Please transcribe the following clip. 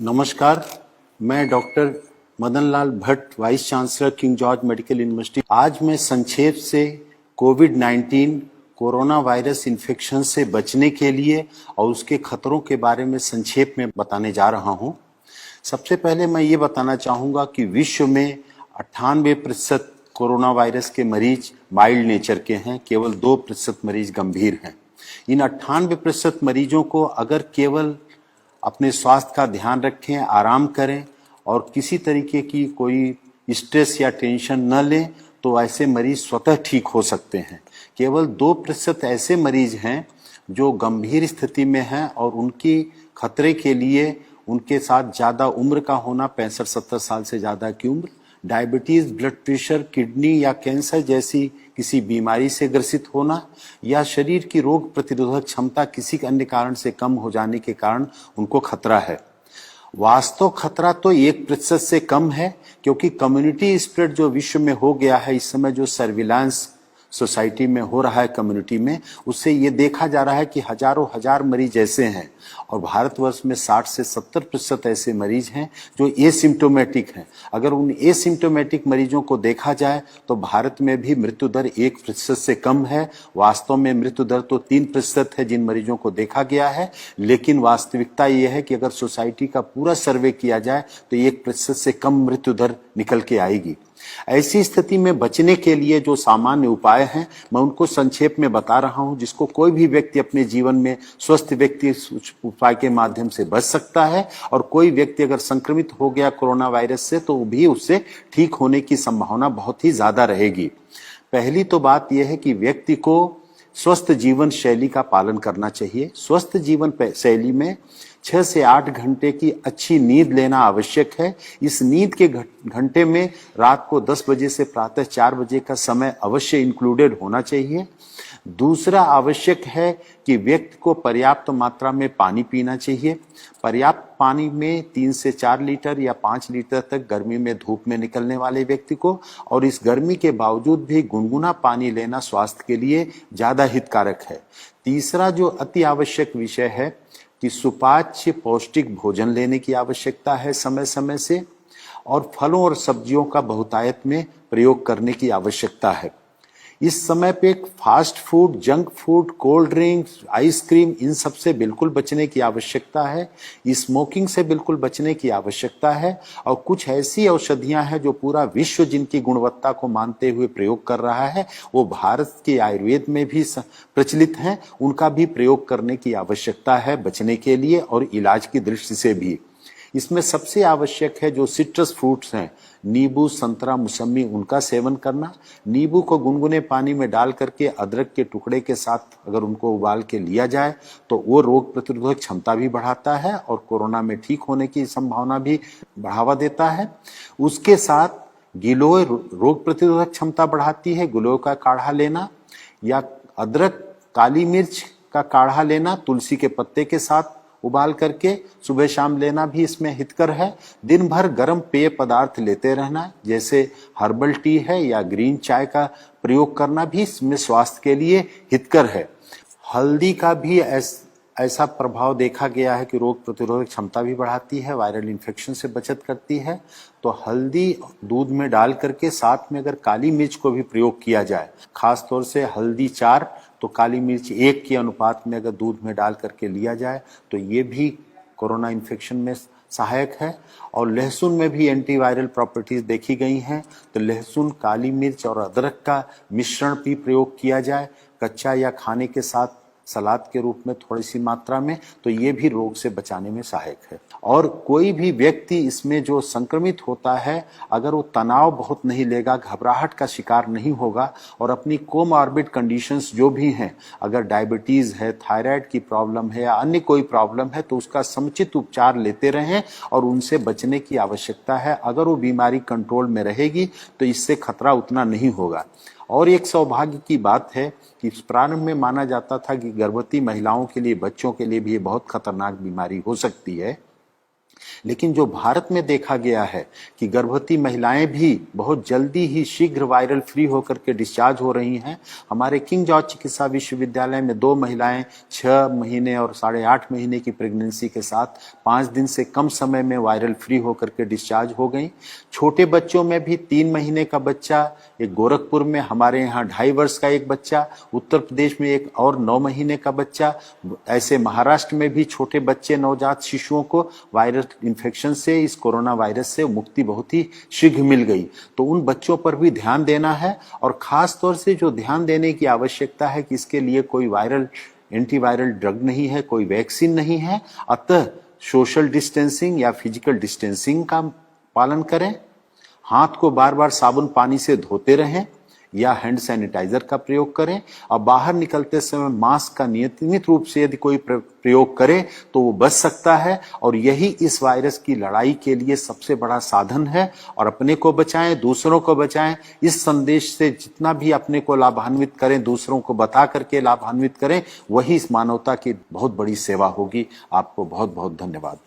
नमस्कार, मैं doctor Madan Lal Bhatt, vice chancellor King George medical university. आज मैं संक्षेप से कोविड-19 कोरोना वायरस इन्फेक्शन से बचने के लिए और उसके खतरों के बारे में संक्षेप में बताने जा रहा हूं। सबसे पहले मैं ये बताना चाहूँगा कि विश्व में 98% कोरोना वायरस के मरीज माइल्ड नेचर के हैं, केवल 2% मरीज गंभीर हैं। इन 98% मरीजों को अगर केवल अपने स्वास्थ्य का ध्यान रखें, आराम करें और किसी तरीके की कोई स्ट्रेस या टेंशन न लें तो ऐसे मरीज स्वतः ठीक हो सकते हैं। केवल 2% ऐसे मरीज हैं जो गंभीर स्थिति में हैं और उनकी खतरे के लिए उनके साथ ज़्यादा उम्र का होना, 65-70 साल से ज़्यादा की उम्र, डायबिटीज़, ब्लड प्रेशर, किडनी या कैंसर जैसी किसी बीमारी से ग्रसित होना या शरीर की रोग प्रतिरोधक क्षमता किसी अन्य कारण से कम हो जाने के कारण उनको खतरा है। वास्तव खतरा तो 1% से कम है, क्योंकि कम्युनिटी स्प्रेड जो विश्व में हो गया है इस समय, जो सर्विलांस सोसाइटी में हो रहा है कम्युनिटी में, उससे ये देखा जा रहा है कि हजारों हजार मरीज ऐसे हैं और भारतवर्ष में 60 से 70% ऐसे मरीज हैं जो एसिम्टोमेटिक हैं। अगर उन एसिम्टोमेटिक मरीजों को देखा जाए तो भारत में भी मृत्यु दर 1% से कम है। वास्तव में मृत्यु दर तो 3% है जिन मरीजों को देखा गया है, लेकिन वास्तविकता ये है कि अगर सोसाइटी का पूरा सर्वे किया जाए तो 1% से कम मृत्यु दर निकल के आएगी। ऐसी स्थिति में बचने के लिए जो सामान्य उपाय हैं मैं उनको संक्षेप में बता रहा हूं, जिसको कोई भी व्यक्ति अपने जीवन में स्वस्थ व्यक्ति उपाय के माध्यम से बच सकता है। और कोई व्यक्ति अगर संक्रमित हो गया कोरोना वायरस से तो भी उससे ठीक होने की संभावना बहुत ही ज्यादा रहेगी। पहली तो बात यह है कि व्यक्ति को स्वस्थ जीवन शैली का पालन करना चाहिए। स्वस्थ जीवन शैली में 6 से 8 घंटे की अच्छी नींद लेना आवश्यक है। इस नींद के घंटे में रात को 10 बजे से प्रातः 4 बजे का समय अवश्य इंक्लूडेड होना चाहिए। दूसरा आवश्यक है कि व्यक्ति को पर्याप्त मात्रा में पानी पीना चाहिए। पर्याप्त पानी में 3 से 4 लीटर या 5 लीटर तक गर्मी में धूप में निकलने वाले व्यक्ति को, और इस गर्मी के बावजूद भी गुनगुना पानी लेना स्वास्थ्य के लिए ज्यादा हितकारक है। तीसरा जो अति आवश्यक विषय है कि सुपाच्य पौष्टिक भोजन लेने की आवश्यकता है समय समय से, और फलों और सब्जियों का बहुतायत में प्रयोग करने की आवश्यकता है। इस समय पे fast food, junk food, cold drinks, ice cream, इन सब से बिल्कुल बचने की आवश्यकता है। स्मोकिंग से बिल्कुल बचने की आवश्यकता है। और कुछ ऐसी औषधियां हैं जो पूरा विश्व जिनकी गुणवत्ता को मानते हुए प्रयोग कर रहा है, वो भारत के आयुर्वेद में भी प्रचलित हैं, उनका भी प्रयोग करने की आवश्यकता है बचने के लिए और इलाज की दृष्टि से भी। इसमें सबसे आवश्यक है जो सिट्रस फ्रूट्स हैं, नींबू, संतरा, मौसमी, उनका सेवन करना। नींबू को गुनगुने पानी में डाल करके अदरक के टुकड़े के साथ अगर उनको उबाल के लिया जाए तो वो रोग प्रतिरोधक क्षमता भी बढ़ाता है और कोरोना में ठीक होने की संभावना भी बढ़ावा देता है। उसके साथ गिलोय रोग प्रतिरोधक क्षमता बढ़ाती है, गिलोय का काढ़ा लेना या अदरक, काली मिर्च का काढ़ा लेना तुलसी के पत्ते के साथ उबाल करके सुबह शाम लेना भी इसमें हितकर है। दिन भर गर्म पेय पदार्थ लेते रहना, जैसे हर्बल टी है या ग्रीन चाय का प्रयोग करना भी इसमें स्वास्थ्य के लिए हितकर है। हल्दी का भी ऐसा प्रभाव देखा गया है कि रोग प्रतिरोधक क्षमता भी बढ़ाती है, वायरल इन्फेक्शन से बचत करती है। तो हल्दी दूध में डाल करके साथ में अगर काली मिर्च को भी प्रयोग किया जाए, खास तौर से हल्दी 4 तो काली मिर्च 1 के अनुपात में अगर दूध में डाल करके लिया जाए तो ये भी कोरोना इन्फेक्शन में सहायक है। और लहसुन में भी एंटीवायरल प्रॉपर्टीज देखी गई हैं, तो लहसुन, काली मिर्च और अदरक का मिश्रण भी प्रयोग किया जाए कच्चा या खाने के साथ सलाद के रूप में थोड़ी सी मात्रा में, तो ये भी रोग से बचाने में सहायक है। और कोई भी व्यक्ति इसमें जो संक्रमित होता है अगर वो तनाव बहुत नहीं लेगा, घबराहट का शिकार नहीं होगा और अपनी कोमॉर्बिड कंडीशंस जो भी हैं, अगर डायबिटीज है, थायराइड की प्रॉब्लम है या अन्य कोई प्रॉब्लम है, तो उसका समुचित उपचार लेते रहें और उनसे बचने की आवश्यकता है। अगर वो बीमारी कंट्रोल में रहेगी तो इससे खतरा उतना नहीं होगा। और एक सौभाग्य की बात है कि प्रारंभ में माना जाता था कि गर्भवती महिलाओं के लिए, बच्चों के लिए भी ये बहुत खतरनाक बीमारी हो सकती है, लेकिन जो भारत में देखा गया है कि गर्भवती महिलाएं भी बहुत जल्दी ही शीघ्र वायरल फ्री होकर के डिस्चार्ज हो रही हैं। हमारे किंग जॉर्ज चिकित्सा विश्वविद्यालय में 2 महिलाएं 6 महीने और 8.5 महीने की प्रेगनेंसी के साथ 5 दिन से कम समय में वायरल फ्री होकर के डिस्चार्ज हो गई। छोटे बच्चों में भी 3 महीने का बच्चा, एक गोरखपुर में, हमारे यहाँ 2.5 वर्ष का एक बच्चा, उत्तर प्रदेश में एक और 9 महीने का बच्चा, ऐसे महाराष्ट्र में भी छोटे बच्चे नवजात शिशुओं को वायरल इन्फेक्शन से, इस कोरोना वायरस से मुक्ति बहुत ही शीघ्र मिल गई। तो उन बच्चों पर भी ध्यान देना है और खास तौर से जो ध्यान देने की आवश्यकता है कि इसके लिए कोई वायरल एंटीवायरल ड्रग नहीं है, कोई वैक्सीन नहीं है, अतः सोशल डिस्टेंसिंग या फिजिकल डिस्टेंसिंग का पालन करें, हाथ को बार बार साबुन पानी से धोते रहें या हैंड सैनिटाइजर का प्रयोग करें और बाहर निकलते समय मास्क का नियमित रूप से यदि कोई प्रयोग करे तो वो बच सकता है और यही इस वायरस की लड़ाई के लिए सबसे बड़ा साधन है। और अपने को बचाएं, दूसरों को बचाएं। इस संदेश से जितना भी अपने को लाभान्वित करें, दूसरों को बता करके लाभान्वित करें, वही इस मानवता की बहुत बड़ी सेवा होगी। आपको बहुत बहुत धन्यवाद।